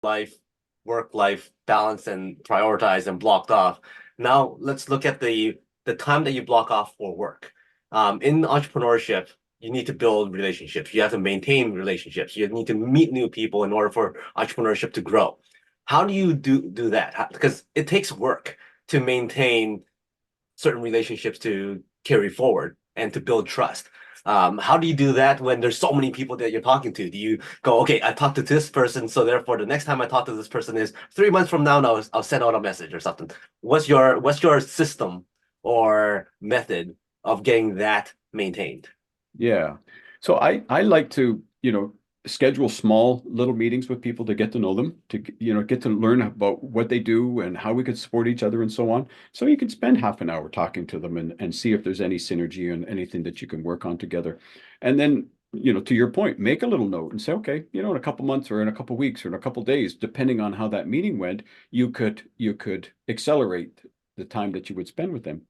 life, work-life balance and prioritized and blocked off. Now let's look at the time that you block off for work. In entrepreneurship, you need to build relationships. You have to maintain relationships. You need to meet new people in order for entrepreneurship to grow. How do you do that? Because it takes work to maintain certain relationships to carry forward and to build trust. How do you do that when there's so many people that you're talking to? Do you go, okay, I talked to this person, so therefore the next time I talk to this person is 3 months from now, and I'll send out a message or something. What's your system or method of getting that maintained? Yeah. So I like to, schedule small little meetings with people to get to know them, to, get to learn about what they do and how we could support each other and so on. So you can spend half an hour talking to them and see if there's any synergy and anything that you can work on together. And then, to your point, make a little note and say, okay, in a couple months or in a couple weeks or in a couple days, depending on how that meeting went, you could accelerate the time that you would spend with them.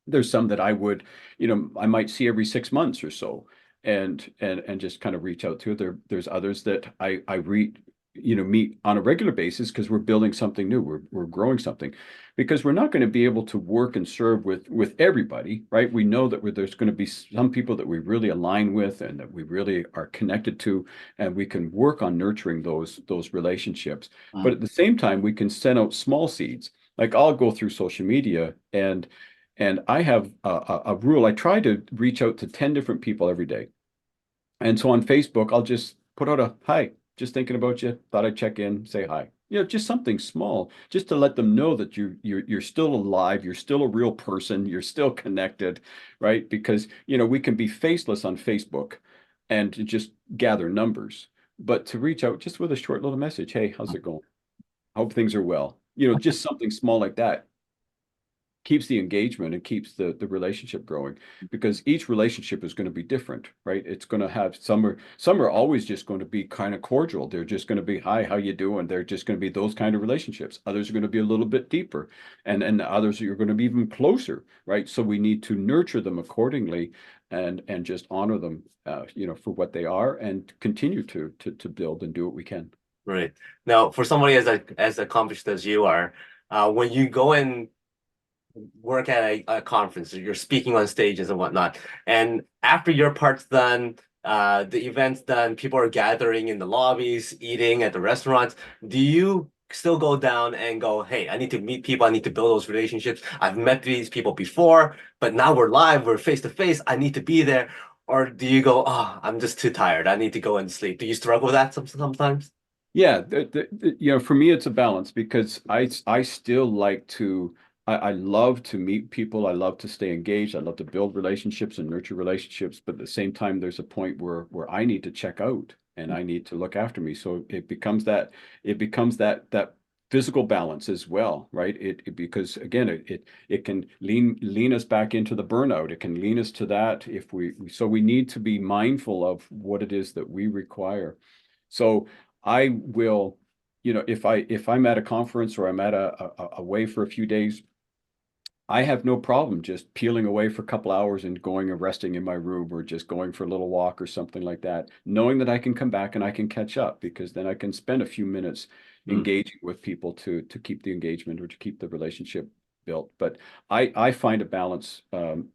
There's some that I would, I might see every 6 months or so and just kind of reach out to it. There's others that I meet on a regular basis because we're building something new. We're growing something because we're not going to be able to work and serve with everybody, right? We know that there's going to be some people that we really align with and that we really are connected to, and we can work on nurturing those relationships. But Mm. at the same time, we can send out small seeds. Like I'll go through social media and I have a rule. I try to reach out to 10 different people every day. And so on Facebook, I'll just put out a hi, just thinking about you. Thought I'd check in, say hi. Just something small, just to let them know that you're still alive, you're still a real person, you're still connected, right? Because we can be faceless on Facebook and to just gather numbers, but to reach out just with a short little message, hey, how's it going? Hope things are well. Just something small like that keeps the engagement and keeps the relationship growing because each relationship is going to be different, right? It's going to have some are always just going to be kind of cordial. They're just going to be, hi, how you doing? They're just going to be those kind of relationships. Others are going to be a little bit deeper, and others are going to be even closer, right? So we need to nurture them accordingly and just honor them, for what they are and continue to build and do what we can. Right. Now, for somebody as accomplished as you are, when you go and work at a conference, you're speaking on stages and whatnot. And after your part's done, the event's done, people are gathering in the lobbies, eating at the restaurants. Do you still go down and go, hey, I need to meet people, I need to build those relationships. I've met these people before, but now we're live, we're face to face, I need to be there. Or do you go, oh, I'm just too tired, I need to go and sleep? Do you struggle with that sometimes? Yeah, for me, it's a balance because I still like to, I love to meet people. I love to stay engaged. I love to build relationships and nurture relationships. But at the same time, there's a point where I need to check out and I need to look after me. So it becomes that physical balance as well, right? Because again, it can lean us back into the burnout. It can lean us to that if so we need to be mindful of what it is that we require. So I will, if I'm at a conference or I'm at away for a few days, I have no problem just peeling away for a couple hours and going and resting in my room or just going for a little walk or something like that, knowing that I can come back and I can catch up because then I can spend a few minutes Mm. engaging with people to keep the engagement or to keep the relationship built. But I find a balance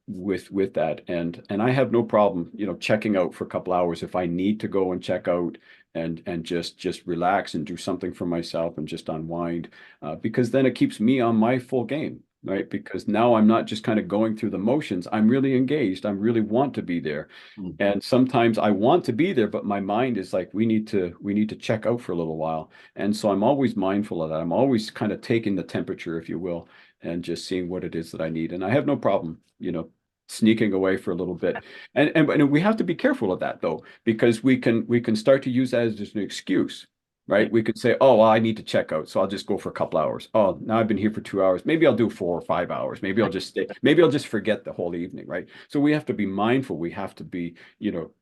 with that, and I have no problem, checking out for a couple hours if I need to go and check out and just relax and do something for myself and just unwind, because then it keeps me on my full game, right? Because now I'm not just kind of going through the motions. I'm really engaged. I really want to be there. Mm. And sometimes I want to be there, but my mind is like, we need to check out for a little while. And so I'm always mindful of that. I'm always kind of taking the temperature, if you will, and just seeing what it is that I need. And I have no problem, sneaking away for a little bit. And we have to be careful of that though, because we can start to use that as an excuse, Yeah. right? We could say, oh, well, I need to check out, so I'll just go for a couple hours. Oh, now I've been here for 2 hours. Maybe I'll do 4 or 5 hours. Maybe I'll just stay. Maybe I'll just forget the whole evening, right? So we have to be mindful. We have to be,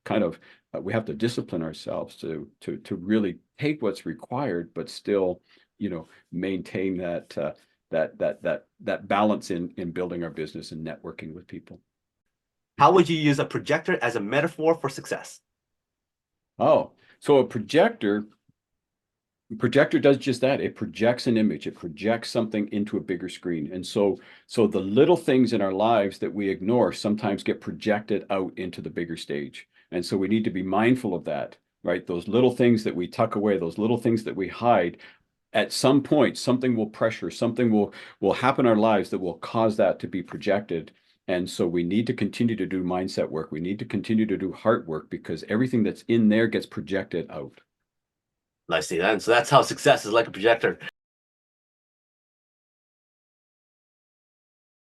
kind of, we have to discipline ourselves to really take what's required, but still, maintain that balance in building our business and networking with people. How would you use a projector as a metaphor for success? Oh, so a projector. Projector does just that. It projects an image. It projects something into a bigger screen. And so the little things in our lives that we ignore sometimes get projected out into the bigger stage. And so we need to be mindful of that, right? Those little things that we tuck away, those little things that we hide, at some point, something will pressure, something will happen in our lives that will cause that to be projected. And so we need to continue to do mindset work. We need to continue to do heart work because everything that's in there gets projected out. I see that. And so that's how success is like a projector.